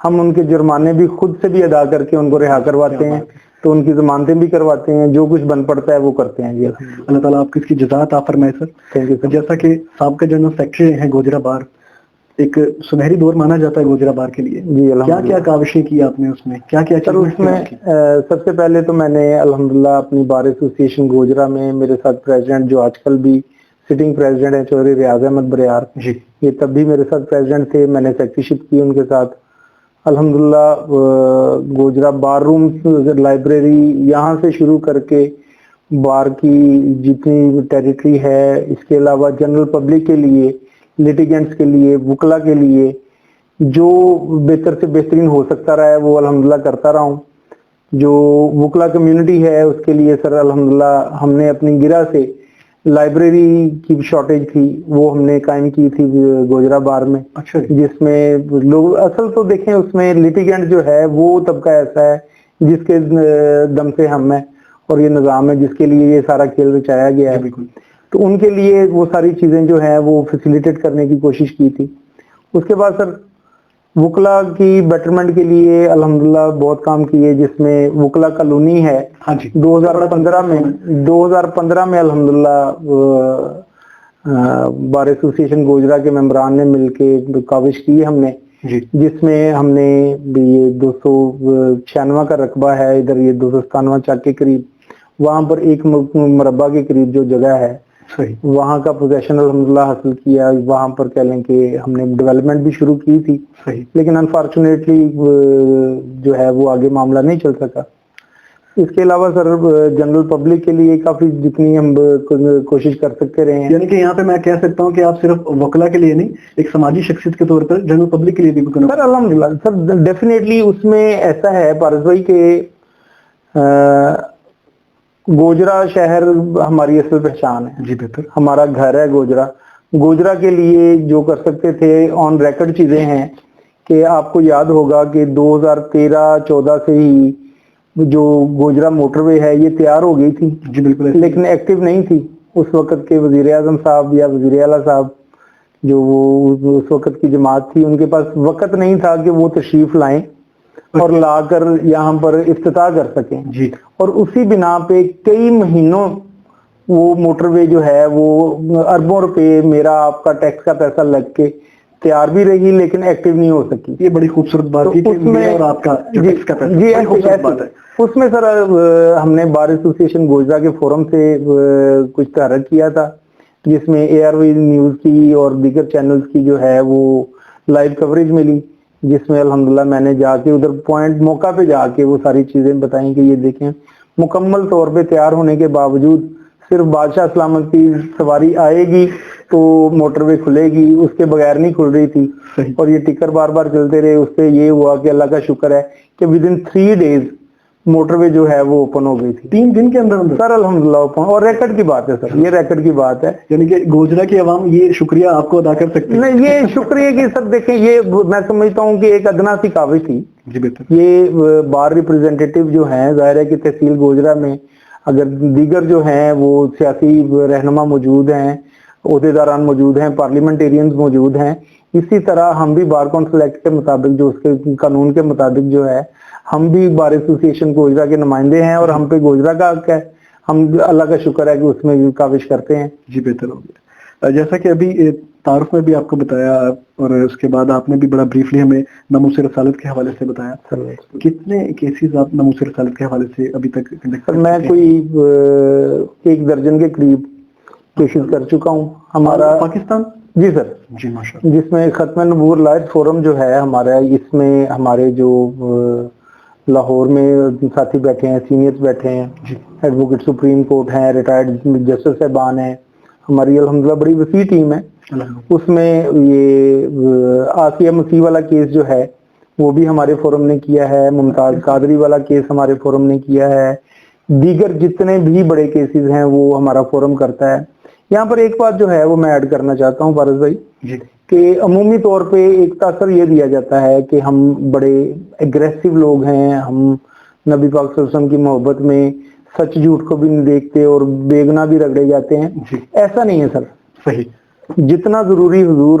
ہم ان کے جرمانے بھی خود سے بھی ادا کر کے ان کو رہا کرواتے ہیں, تو ان کی ضمانتیں بھی کرواتے ہیں, جو کچھ بن پڑتا ہے وہ کرتے ہیں. جی اللہ تعالیٰ آپ کی اس کی جزا عطا فرمائے سر. Thank you. جیسا کہ سابقہ جنرل سیکرٹری ہیں گوجرا بار, ایک سنہری دور مانا جاتا ہے گوجرا بار کے لیے. جی کیا کیا کاوشیں کی آپ نے اس میں, کیا کیا سر اس میں سب سے پہلے تو میں نے الحمدللہ اپنی بار ایسوسی ایشن گوجرا میں میرے ساتھ پریزیڈنٹ جو آج کل بھی سٹنگ پریزیڈنٹ ہیں چودھری ریاض احمد بریار, جی یہ تب بھی میرے ساتھ پریزیڈنٹ تھے, میں نے سیکرٹری شپ کی ان کے ساتھ. الحمدللہ گوجرا بار روم لائبریری یہاں سے شروع کر کے بار کی جتنی ٹیریٹری ہے, اس کے علاوہ جنرل پبلک کے لیے, لیٹیگنٹس کے لیے, وکلا کے لیے جو بہتر سے بہترین ہو سکتا رہا ہے وہ الحمدللہ کرتا رہا ہوں. جو وکلا کمیونٹی ہے اس کے لیے سر الحمدللہ ہم نے اپنی گرہ سے لائبریری کی شارٹیج تھی وہ ہم نے قائم کی تھی گوجرا بار میں. اچھا جس میں لوگ اصل تو دیکھیں اس میں لیٹیگنٹ جو ہے وہ طبقہ ایسا ہے جس کے دم سے ہم ہیں اور یہ نظام ہے جس کے لیے یہ سارا کھیل رچایا گیا ہے, تو ان کے لیے وہ ساری چیزیں جو ہیں وہ فیسیلیٹیٹ کرنے کی کوشش کی تھی. اس کے بعد سر وکلا کی بیٹرمنٹ کے لیے الحمدللہ بہت کام کیے, جس میں وکلا کالونی ہے. 2015 میں الحمدللہ بار ایسوسی ایشن گوجرا کے ممبران نے مل کے کاوش کی ہم نے, جس میں ہم نے یہ 296 کا رقبہ ہے, ادھر یہ 297 چاک کے قریب, وہاں پر 1 مربع کے قریب جو جگہ ہے وہاں کا پوزیشن الحمدللہ حاصل کیا. وہاں پر کہہ لیں کہ ہم نے ڈیولپمنٹ بھی شروع کی تھی, لیکن انفارچونیٹلی جو ہے وہ آگے معاملہ نہیں چل سکا. اس کے علاوہ سر جنرل پبلک کے لیے کافی جتنی ہم کوشش کر سکتے رہے ہیں. یعنی کہ یہاں پہ میں کہہ سکتا ہوں کہ آپ صرف وکلا کے لیے نہیں, ایک سماجی شخصیت کے طور پر جنرل پبلک کے لیے بھی سر الحمدللہ سر ڈیفینیٹلی اس میں ایسا ہے پارس بھائی کہ گوجرا شہر ہماری اصل پہچان ہے. جی بہتر. ہمارا گھر ہے گوجرا. گوجرا کے لیے جو کر سکتے تھے آن ریکارڈ چیزیں ہیں کہ آپ کو یاد ہوگا کہ 2013-14 سے ہی جو گوجرا موٹر وے ہے یہ تیار ہو گئی تھی. جی بالکل. لیکن ایکٹیو نہیں تھی. اس وقت کے وزیر اعظم صاحب یا وزیر اعلیٰ صاحب جو وہ اس وقت کی جماعت تھی ان کے پاس وقت نہیں تھا کہ وہ تشریف لائیں اور لا کر یہاں پر افتتاح کر سکیں. جی. اور اسی بنا پہ کئی مہینوں وہ موٹر وے جو ہے وہ اربوں روپے میرا آپ کا ٹیکس کا پیسہ لگ کے تیار بھی رہی لیکن ایکٹیو نہیں ہو سکی. یہ بڑی خوبصورت بات ہے کہ میرا اور آپ کا جو ٹیکس کا پیسہ, جی خوبصورت بات ہے. اس میں سر ہم نے بار ایسوسی ایشن گوجرا کے فورم سے کچھ تحرک کیا تھا جس میں ARV نیوز کی اور دیگر چینلز کی جو ہے وہ لائیو کوریج ملی, جس میں الحمدللہ میں نے جا کے ادھر پوائنٹ موقع پہ جا کے وہ ساری چیزیں بتائیں کہ یہ دیکھیں مکمل طور پہ تیار ہونے کے باوجود صرف بادشاہ سلامت کی سواری آئے گی تو موٹر وے کھلے گی, اس کے بغیر نہیں کھل رہی تھی. اور یہ ٹکر بار بار چلتے رہے. اس پہ یہ ہوا کہ اللہ کا شکر ہے کہ ودن 3 days موٹر وے جو ہے وہ اوپن ہو گئی تھی. 3 دن کے اندر سر الحمدللہ اوپن, اور ریکارڈ کی بات ہے سر, یہ ریکارڈ کی بات ہے. یعنی کہ گوجرا کی عوام یہ شکریہ آپ کو ادا کر سکتی ہے. نہیں, یہ شکریہ کہ سر دیکھیں یہ میں سمجھتا ہوں کہ ایک ادنا سی کاوش تھی. جی بہتر. یہ بار ریپرزینٹیٹیو جو ہیں ظاہر ہے کہ تحصیل گوجرا میں اگر دیگر جو ہیں وہ سیاسی رہنما موجود ہیں, عہدیداران موجود ہیں, پارلیمنٹیرینز موجود ہیں, اسی طرح ہم بھی بار کونسل ایکٹ کے مطابق جو اس کے قانون کے مطابق جو ہے ہم بھی بار ایسوسی ایشن گوجرا کے نمائندے ہیں اور ہم پہ گوجرا کا حق ہے. ہم اللہ کا شکر ہے کہ اس میں بھی کاوش کرتے ہیں. جی بہتر ہو گیا. جیسا کہ ابھی تعارف میں بھی آپ کو بتایا اور اس کے بعد آپ نے بھی بڑا بریفلی ہمیں ناموس رسالت کے حوالے سے بتایا, کتنے کیسز آپ ناموس رسالت کے حوالے سے ابھی تک سر میں کوئی 1 درجن کے قریب کیسز کر چکا ہوں. ہمارا پاکستان. جی سر. جی ماشاء اللہ. جس میں ختم نبوت لائٹ فورم جو ہے ہمارا, اس میں ہمارے جو لاہور میں ساتھی بیٹھے ہیں, سینئرز بیٹھے ہیں, ایڈوکیٹ سپریم کورٹ ہیں, ریٹائرڈ جسٹس صاحبان ہیں, ہماری الحمدللہ بڑی وسیع ٹیم ہے. اس میں یہ آسیہ مسیح والا کیس جو ہے وہ بھی ہمارے فورم نے کیا ہے, ممتاز قادری والا کیس ہمارے فورم نے کیا ہے, دیگر جتنے بھی بڑے کیسز ہیں وہ ہمارا فورم کرتا ہے. یہاں پر ایک بات جو ہے وہ میں ایڈ کرنا چاہتا ہوں فارس بھائی, کہ عمومی طور پہ ایک تاثر یہ دیا جاتا ہے کہ ہم بڑے ایگریسو لوگ ہیں, ہم نبی پاک صلی اللہ علیہ وسلم کی محبت میں سچ جھوٹ کو بھی نہیں دیکھتے اور بے گناہ بھی رگڑے جاتے ہیں. ایسا نہیں ہے سر. صحیح. جتنا ضروری حضور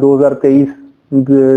2023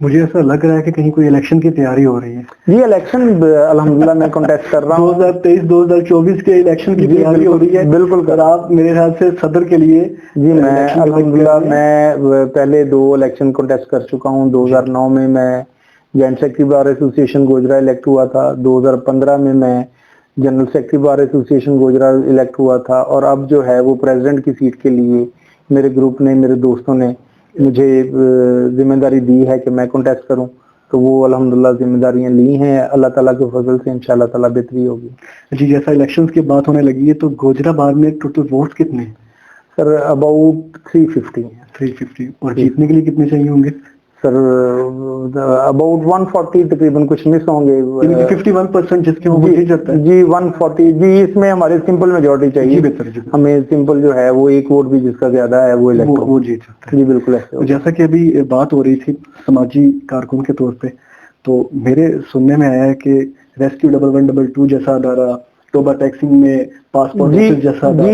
مجھے ایسا لگ رہا ہے کہ کہیں کوئی الیکشن کی تیاری ہو رہی ہے. جی الیکشن الحمدللہ میں کنٹیسٹ کر رہا ہوں. 2023-2024 کے الیکشن کی تیاری ہو رہی ہے. بالکل. اور آپ میرے خیال سے صدر کے لیے. جی میں الحمدللہ میں پہلے 2 الیکشن کنٹیسٹ کر چکا ہوں. 2009 میں جوائنٹ سیکرٹری بار ایسوسی ایشن گوجرا الیکٹ ہوا تھا. 2015 میں جنرل سیکرٹری بار ایسوسی ایشن گوجرا الیکٹ ہوا تھا. اور اب جو ہے وہ پریزیڈنٹ کی سیٹ کے لیے میرے گروپ نے، میرے دوستوں نے مجھے ذمہ داری دی ہے کہ میں کنٹیسٹ کروں. تو وہ الحمدللہ ذمہ داریاں لی ہیں. اللہ تعالیٰ کے فضل سے انشاءاللہ تعالیٰ بہتری ہوگی. جی جیسا الیکشنز کی بات ہونے لگی ہے تو گوجرا بار میں ٹوٹل ووٹس کتنے ہیں؟ سر اباؤٹ 350 ہیں. 350. اور جیتنے کے لیے کتنے چاہیے ہوں گے؟ سر اباؤٹ 140 تقریباً کچھ مس ہوں گے. 51% جس کے وہ جیت جاتا ہے. جی 140. جی اس میں ہمارے سمپل میجورٹی چاہیے. جی بہتر. ہمیں سمپل جو ہے وہ 1 ووٹ بھی جس کا زیادہ ہے وہ الیکٹ وہ جیت جاتا ہے. جی بالکل ایسے. جیسا کہ ابھی بات ہو رہی تھی سماجی کارکن کے طور پہ، تو میرے سننے میں آیا ہے کہ ریسکیو 1122 جیسا ادارہ، توبہ ٹیکسنگ میں پاسپورٹ آفس جیسا ادارہ،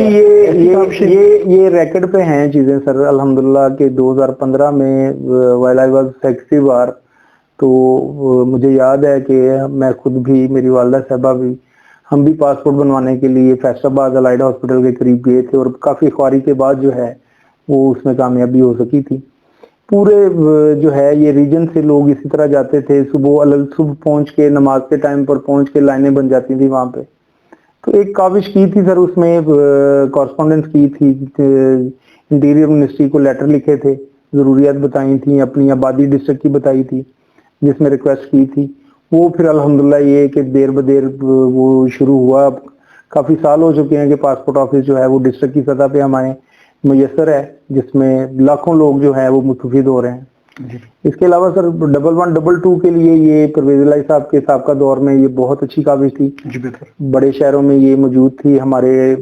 یہ ریکارڈ پہ ہیں چیزیں سر الحمدللہ کہ 2015 میں وائل آئی واز سیکرٹری بار تو مجھے یاد ہے کہ میں خود بھی، میری والدہ صاحبہ بھی، ہم بھی پاسپورٹ بنوانے کے لیے فیصل آباد الائڈہ ہاسپٹل کے قریب گئے تھے اور کافی خواری کے بعد جو ہے وہ اس میں کامیابی ہو سکی تھی. پورے جو ہے یہ ریجن سے لوگ اسی طرح جاتے تھے. صبح پہنچ کے نماز کے ٹائم پر پہنچ کے لائنیں بن جاتی تھی وہاں پہ. تو ایک کاوش کی تھی سر، اس میں کورسپونڈنس کی تھی، انٹیریئر منسٹری کو لیٹر لکھے تھے، ضروریات بتائی تھیں، اپنی آبادی ڈسٹرکٹ کی بتائی تھی جس میں ریکویسٹ کی تھی. وہ پھر الحمدللہ یہ کہ دیر بدیر وہ شروع ہوا. کافی سال ہو چکے ہیں کہ پاسپورٹ آفس جو ہے وہ ڈسٹرکٹ کی سطح پہ ہمارے میسر ہے، جس میں لاکھوں لوگ جو ہے وہ مستفید ہو رہے ہیں. اس کے علاوہ سر 1122 کے لیے یہ پرویز الہی صاحب کے سابقہ دور میں یہ بہت اچھی کاوش تھی. بڑے شہروں میں یہ موجود تھی، ہمارے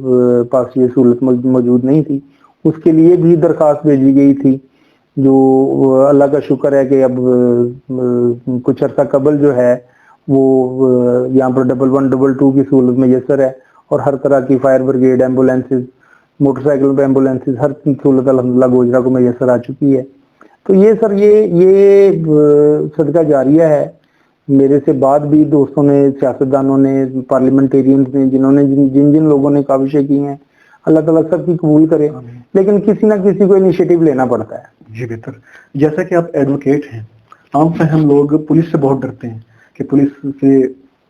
پاس یہ سہولت موجود نہیں تھی. اس کے لیے بھی درخواست بھیجی گئی تھی، جو اللہ کا شکر ہے کہ اب کچھ عرصہ قبل جو ہے وہ یہاں پر 1122 کی سہولت میسر ہے. اور ہر طرح کی fire brigade, ambulances, motor cycle پہ ایمبولینسز، ہر سہولت الحمدللہ گوجرا کو میسر آ چکی ہے. تو یہ سر یہ صدقہ جاریہ ہے. میرے سے بعد بھی دوستوں نے، سیاستدانوں نے، پارلیمنٹیرینز نے، جن لوگوں نے کاوشیں کی ہیں، اللہ تعالیٰ سب کی قبول کرے. لیکن کسی نہ کسی کو انیشیٹو لینا پڑتا ہے. جی بہتر. جیسا کہ آپ ایڈوکیٹ ہیں، عام فہم لوگ پولیس سے بہت ڈرتے ہیں کہ پولیس سے،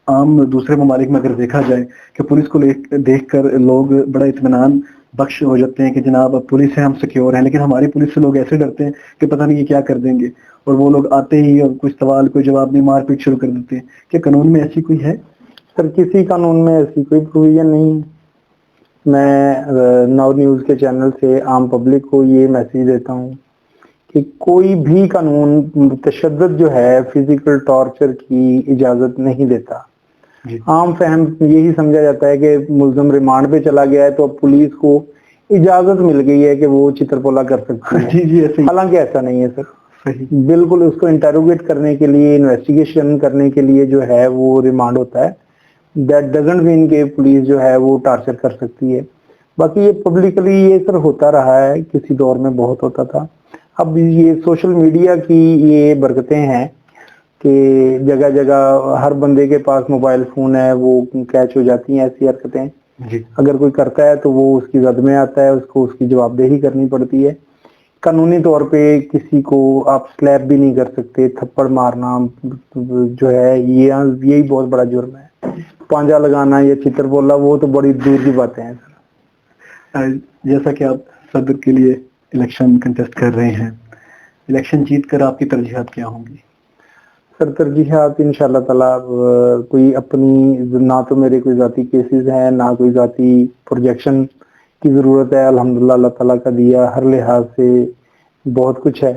عام دوسرے ممالک میں اگر دیکھا جائے کہ پولیس کو دیکھ کر لوگ بڑا اطمینان بخش ہو جاتے ہیں کہ جناب اب پولیس ہے، ہم سیکیور ہیں. لیکن ہماری پولیس سے لوگ ایسے ڈرتے ہیں کہ پتہ نہیں یہ کیا کر دیں گے، اور وہ لوگ آتے ہی اور کچھ سوال کوئی جواب نہیں، مار پیٹ شروع کر دیتے ہیں. کیا قانون میں ایسی کوئی ہے؟ سر کسی قانون میں ایسی کوئی پروویژن نہیں. میں ناؤ نیوز کے چینل سے عام پبلک کو یہ میسیج دیتا ہوں کہ کوئی بھی قانون تشدد جو ہے، فزیکل ٹارچر کی اجازت نہیں دیتا. عام فہم یہی سمجھا جاتا ہے کہ ملزم ریمانڈ پہ چلا گیا ہے تو اب پولیس کو اجازت مل گئی ہے کہ وہ چترپولا کر سکتی ہے. جی ایسے. حالانکہ ایسا نہیں ہے سر. بالکل اس کو انٹروگیٹ کرنے کے لیے، انویسٹیگیشن کرنے کے لیے جو ہے وہ ریمانڈ ہوتا ہے. دیٹ ڈزنٹ مین کہ پولیس جو ہے وہ ٹارچر کر سکتی ہے. باقی یہ پبلکلی یہ سر ہوتا رہا ہے، کسی دور میں بہت ہوتا تھا. اب یہ سوشل میڈیا کی یہ برکتیں ہیں کہ جگہ جگہ ہر بندے کے پاس موبائل فون ہے، وہ کیچ ہو جاتی ہیں ایسی حرکتیں. اگر کوئی کرتا ہے تو وہ اس کی زد میں آتا ہے، اس کو اس کی جواب دہی کرنی پڑتی ہے. قانونی طور پہ کسی کو آپ سلیپ بھی نہیں کر سکتے. تھپڑ مارنا جو ہے یہی بہت بڑا جرم ہے. پانجا لگانا یا چتر بولنا وہ تو بڑی دور کی باتیں ہیں. جیسا کہ آپ صدر کے لیے الیکشن کنٹیسٹ کر رہے ہیں، الیکشن جیت کر آپ کی ترجیحات کیا ہوں گی؟ سر ترجیحات انشاءاللہ تعالیٰ کوئی اپنی، نہ تو میرے کوئی ذاتی کیسز ہیں، نہ کوئی ذاتی پروجیکشن کی ضرورت ہے. الحمدللہ اللہ تعالیٰ کا دیا ہر لحاظ سے بہت کچھ ہے.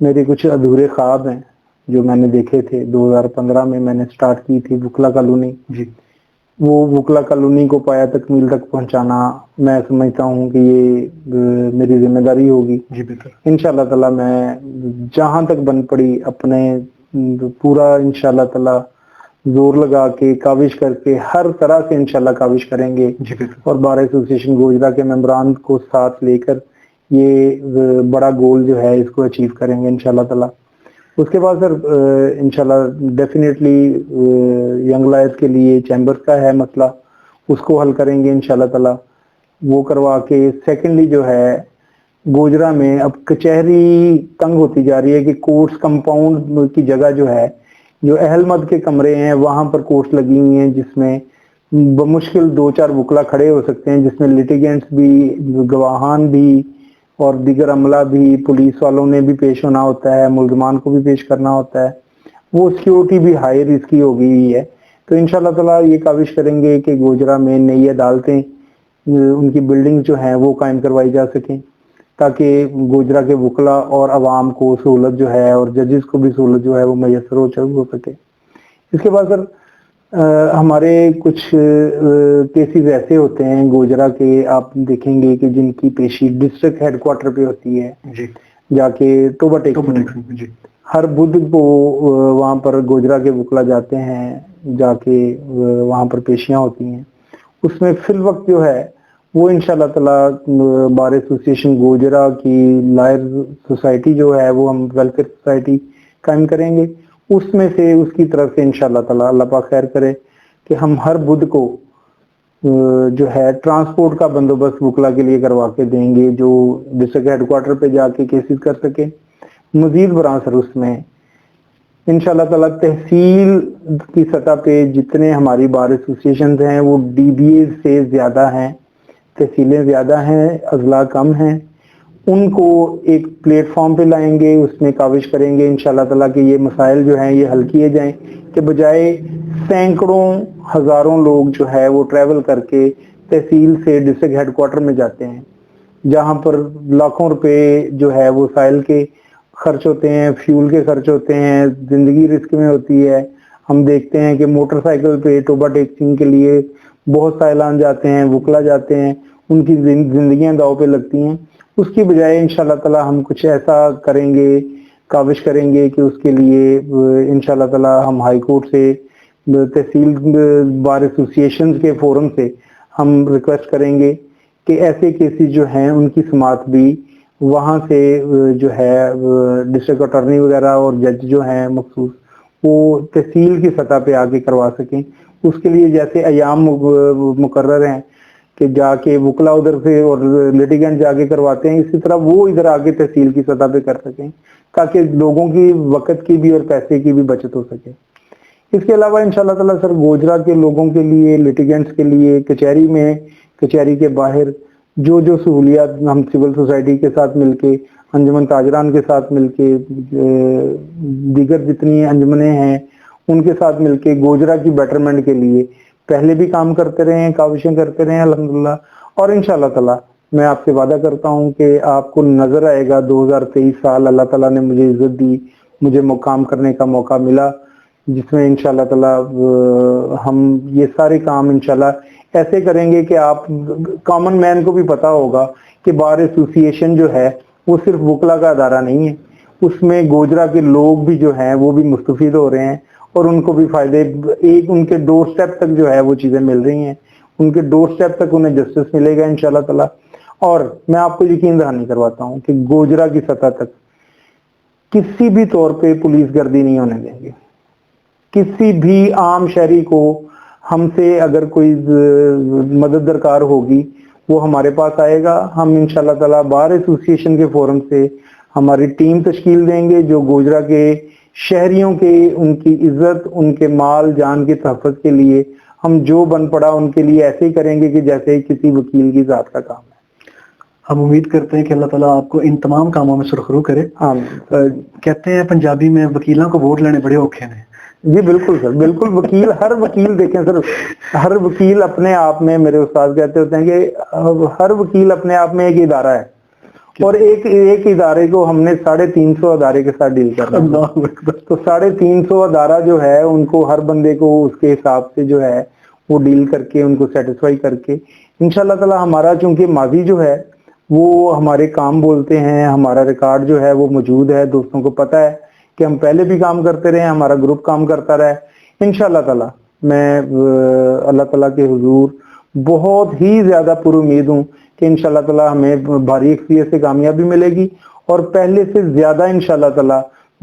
میرے کچھ ادھورے خواب ہیں جو میں نے دیکھے تھے. 2015 میں میں نے سٹارٹ کی تھی وکلا کالونی. وہ وکلا کالونی کو پایا تکمیل تک پہنچانا میں سمجھتا ہوں کہ یہ میری ذمہ داری ہوگی. انشاءاللہ تعالیٰ میں جہاں تک بن پڑی اپنے پورا انشاءاللہ تعالیٰ زور لگا کے کاوش کر کے ہر طرح سے انشاءاللہ کاوش کریں گے. اور بار ایسوسی ایشن گوجرا کے ممبران کو ساتھ لے کر یہ بڑا گول جو ہے اس کو اچیو کریں گے انشاءاللہ تعالیٰ. اس کے بعد سر انشاءاللہ ڈیفینیٹلی ینگ لائرز کے لیے چیمبرز کا ہے مسئلہ، اس کو حل کریں گے انشاءاللہ تعالی، وہ کروا کے سیکنڈلی جو ہے گوجرا میں اب کچہری تنگ ہوتی جا رہی ہے کہ کورٹس کمپاؤنڈ کی جگہ جو ہے، جو اہل مد کے کمرے ہیں وہاں پر کورٹس لگی ہوئی ہیں جس میں بمشکل 2-4 وکلا کھڑے ہو سکتے ہیں، جس میں لیٹیگنٹس بھی، گواہان بھی اور دیگر عملہ بھی، پولیس والوں نے بھی پیش ہونا ہوتا ہے، ملزمان کو بھی پیش کرنا ہوتا ہے، وہ سیکیورٹی بھی ہائی رسکی ہو گئی ہوئی ہے۔ تو انشاءاللہ تعالی یہ کاوش کریں گے کہ گوجرا میں نئی عدالتیں ان کی بلڈنگ جو ہیں وہ قائم کروائی جا سکیں تاکہ گوجرا کے وکلا اور عوام کو سہولت جو ہے اور ججز کو بھی سہولت جو ہے وہ میسر ہو سکے۔ اس کے بعد سر ہمارے کچھ کیسز ایسے ہوتے ہیں گوجرا کے، آپ دیکھیں گے کہ جن کی پیشی ڈسٹرکٹ ہیڈ کوارٹر پہ ہوتی ہے، جا کے توبہ ٹیکنگ، ہر بدھ کو وہاں پر گوجرا کے وکلا جاتے ہیں، جا کے وہاں پر پیشیاں ہوتی ہیں۔ اس میں فی الوقت جو ہے وہ انشاءاللہ تعالی بار ایسوسیشن گوجرا کی لائر سوسائٹی جو ہے وہ ہم ویلفیئر سوسائٹی قائم کریں گے، اس میں سے اس کی طرف سے انشاءاللہ تعالی اللہ پاک خیر کرے کہ ہم ہر بدھ کو جو ہے ٹرانسپورٹ کا بندوبست وکلا کے لیے کروا کے دیں گے، جو ڈسٹرکٹ ہیڈ کوارٹر پہ جا کے کیسز کر سکے۔ مزید برآں سر اس میں انشاءاللہ تعالی تحصیل کی سطح پہ جتنے ہماری بار ایسوسیشنز ہیں وہ ڈی بی اے سے زیادہ ہیں، تحصیلیں زیادہ ہیں، اضلاع کم ہیں، ان کو ایک پلیٹ فارم پہ لائیں گے، اس میں کاوش کریں گے انشاءاللہ تعالیٰ کہ یہ مسائل جو ہیں یہ حل کیے جائیں، کہ بجائے سینکڑوں ہزاروں لوگ جو ہے وہ ٹریول کر کے تحصیل سے ڈسٹرکٹ ہیڈ کوارٹر میں جاتے ہیں، جہاں پر لاکھوں روپے جو ہے وہ سائل کے خرچ ہوتے ہیں، فیول کے خرچ ہوتے ہیں، زندگی رسک میں ہوتی ہے۔ ہم دیکھتے ہیں کہ موٹر سائیکل پہ توبہ ٹیکنگ کے لیے بہت سائلان جاتے ہیں، وکلا جاتے ہیں، ان کی زندگیاں داؤ پہ لگتی ہیں۔ اس کی بجائے انشاءاللہ تعالی ہم کچھ ایسا کریں گے، کاوش کریں گے کہ اس کے لیے انشاءاللہ تعالی ہم ہائی کورٹ سے، تحصیل بار ایسوسیشنز کے فورم سے ہم ریکویسٹ کریں گے کہ ایسے کیسز جو ہیں ان کی سماعت بھی وہاں سے جو ہے ڈسٹرکٹ اٹارنی وغیرہ اور جج جو ہیں مخصوص وہ تحصیل کی سطح پہ آ کے کروا سکیں۔ اس کے لیے جیسے ایام مقرر ہیں کہ جا کے وکلا ادھر سے اور لیٹیگنٹ جا کے کرواتے ہیں، اسی طرح وہ ادھر آ کے تحصیل کی سطح پہ کر سکیں تاکہ لوگوں کی وقت کی بھی اور پیسے کی بھی بچت ہو سکے۔ اس کے علاوہ انشاءاللہ تعالی سر گوجرا کے لوگوں کے لیے، لیٹیگنٹس کے لیے کچہری میں، کچہری کے باہر جو سہولیات ہم سول سوسائٹی کے ساتھ مل کے، انجمن تاجران کے ساتھ مل کے، دیگر جتنی انجمنیں ہیں ان کے ساتھ مل کے گوجرا کی بیٹرمنٹ کے لیے پہلے بھی کام کرتے رہے ہیں، کاوشیں کرتے رہے ہیں الحمدللہ، اور انشاءاللہ تعالی میں آپ سے وعدہ کرتا ہوں کہ آپ کو نظر آئے گا 2023 سال اللہ تعالیٰ نے مجھے عزت دی، مجھے کام کرنے کا موقع ملا، جس میں انشاءاللہ تعالی ہم یہ سارے کام انشاءاللہ ایسے کریں گے کہ آپ کامن مین کو بھی پتا ہوگا کہ بار ایسوسیشن جو ہے وہ صرف وکلا کا ادارہ نہیں ہے، اس میں گوجرا کے لوگ بھی جو ہیں وہ بھی مستفید ہو رہے ہیں اور ان کو بھی فائدے، ایک ان کے ڈور سٹیپ تک جو ہے وہ چیزیں مل رہی ہیں، ان کے ڈور سٹیپ تک انہیں جسٹس ملے گا انشاءاللہ تعالی۔ اور میں آپ کو یقین دہانی کرواتا ہوں کہ گوجرا کی سطح تک کسی بھی طور پہ پولیس گردی نہیں ہونے دیں گے، کسی بھی عام شہری کو ہم سے اگر کوئی مدد درکار ہوگی وہ ہمارے پاس آئے گا، ہم انشاءاللہ تعالی بار ایسوسیشن کے فورم سے ہماری ٹیم تشکیل دیں گے جو گوجرا کے شہریوں کے، ان کی عزت، ان کے مال جان کے تحفظ کے لیے ہم جو بن پڑا ان کے لیے ایسے ہی کریں گے کہ جیسے کسی وکیل کی ذات کا کام ہے۔ ہم امید کرتے ہیں کہ اللہ تعالیٰ آپ کو ان تمام کاموں میں سرخرو کرے۔ کہتے ہیں پنجابی میں وکیلوں کو ووٹ لینے بڑے اوکھے ہیں۔ جی بالکل سر، بالکل، وکیل، ہر وکیل دیکھیں سر، ہر وکیل اپنے آپ میں، میرے استاد کہتے ہوتے ہیں کہ ہر وکیل اپنے آپ میں ایک ادارہ ہے، اور ایک ادارے کو ہم نے 350 ادارے کے ساتھ ڈیل کرنا ہے، تو 350 ادارہ جو ہے ان کو ہر بندے کو اس کے حساب سے جو ہے وہ ڈیل کر کے ان کو سیٹسفائی کر کے انشاءاللہ تعالی ہمارا چونکہ ماضی جو ہے وہ ہمارے کام بولتے ہیں، ہمارا ریکارڈ جو ہے وہ موجود ہے، دوستوں کو پتہ ہے کہ ہم پہلے بھی کام کرتے رہے ہیں، ہمارا گروپ کام کرتا رہا ہے۔ انشاءاللہ تعالی میں اللہ تعالیٰ کے حضور بہت ہی زیادہ پر امید ہوں کہ انشاءاللہ تعالی ہمیں بھاری اکثریت سے کامیابی ملے گی اور پہلے سے زیادہ انشاءاللہ تعالی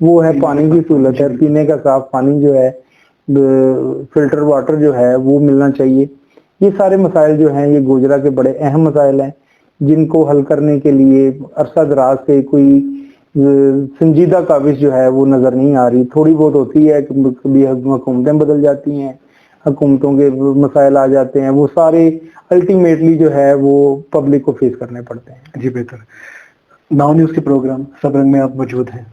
وہ ہے پانی کی سہولت ہے، پینے کا صاف پانی جو ہے، فلٹر واٹر جو ہے وہ ملنا چاہیے۔ یہ سارے مسائل جو ہیں یہ گوجرا کے بڑے اہم مسائل ہیں، جن کو حل کرنے کے لیے عرصہ دراز سے کوئی سنجیدہ کاوش جو ہے وہ نظر نہیں آ رہی۔ تھوڑی بہت ہوتی ہے کہ کبھی حکومتیں بدل جاتی ہیں، حکومتوں کے مسائل آ جاتے ہیں، وہ سارے الٹیمیٹلی جو ہے وہ پبلک کو فیس کرنے پڑتے ہیں۔ جی بہتر۔ ناؤ نیوز کے پروگرام سب رنگ میں آپ موجود ہیں،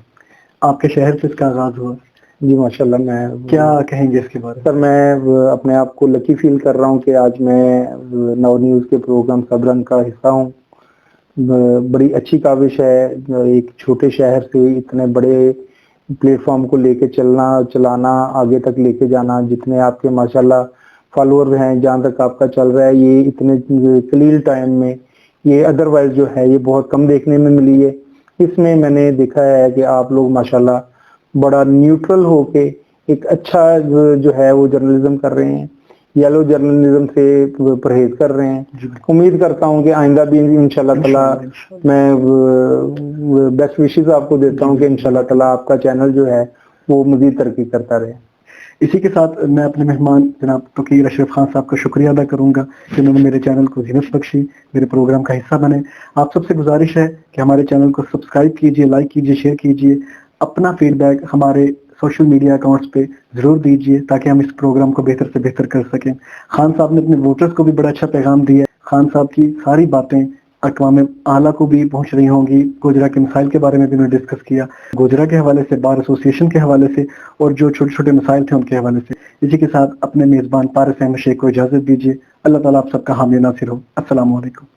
آپ کے شہر سے اس کا آغاز ہوا، جی ماشاءاللہ۔ میں کیا کہیں گے اس کے بارے میں؟ سر میں اپنے آپ کو لکی فیل کر رہا ہوں کہ آج میں ناؤ نیوز کے پروگرام سب رنگ کا حصہ ہوں۔ بڑی اچھی کاوش ہے ایک چھوٹے شہر سے اتنے بڑے پلیٹ فارم کو لے کے چلانا، آگے تک لے کے جانا۔ جتنے آپ کے ماشاءاللہ فالوور ہیں، جہاں تک آپ کا چل رہا ہے، یہ اتنے قلیل ٹائم میں، یہ ادروائز جو ہے یہ بہت کم دیکھنے میں ملی ہے۔ اس میں میں نے دیکھا ہے کہ آپ لوگ ماشاءاللہ بڑا نیوٹرل ہو کے ایک اچھا جو ہے وہ جرنلزم کر رہے ہیں، یلو جرنلزم سے پرہیز کر رہے ہیں۔ امید کرتا ہوں کہ آئندہ بھی انشاءاللہ تعالی میں بیسٹ وشز آپ کو دیتا ہوں کہ انشاءاللہ تعالی آپ کا چینل جو ہے وہ مزید ترقی کرتا رہے۔ اسی کے ساتھ میں اپنے مہمان جناب توقیر اشرف خان صاحب کا شکریہ ادا کروں گا کہ انہوں نے میرے چینل کو زینت بخشی، میرے پروگرام کا حصہ بنے۔ آپ سب سے گزارش ہے کہ ہمارے چینل کو سبسکرائب کیجئے، لائک کیجئے، شیئر کیجئے، اپنا فیڈ بیک ہمارے سوشل میڈیا اکاؤنٹس پہ ضرور دیجئے تاکہ ہم اس پروگرام کو بہتر سے بہتر کر سکیں۔ خان صاحب نے اپنے ووٹرز کو بھی بڑا اچھا پیغام دیا ہے۔ خان صاحب کی ساری باتیں اقوام اعلیٰ کو بھی پہنچ رہی ہوں گی۔ گوجرا کے مسائل کے بارے میں بھی انہوں نے ڈسکس کیا، گوجرا کے حوالے سے، بار ایسوسی ایشن کے حوالے سے، اور جو چھوٹے چھوٹے مسائل تھے ان کے حوالے سے۔ اسی کے ساتھ اپنے میزبان پارس احمد شیخ کو اجازت دیجیے۔ اللہ تعالیٰ آپ سب کا حامی ناصر ہو۔ السلام علیکم۔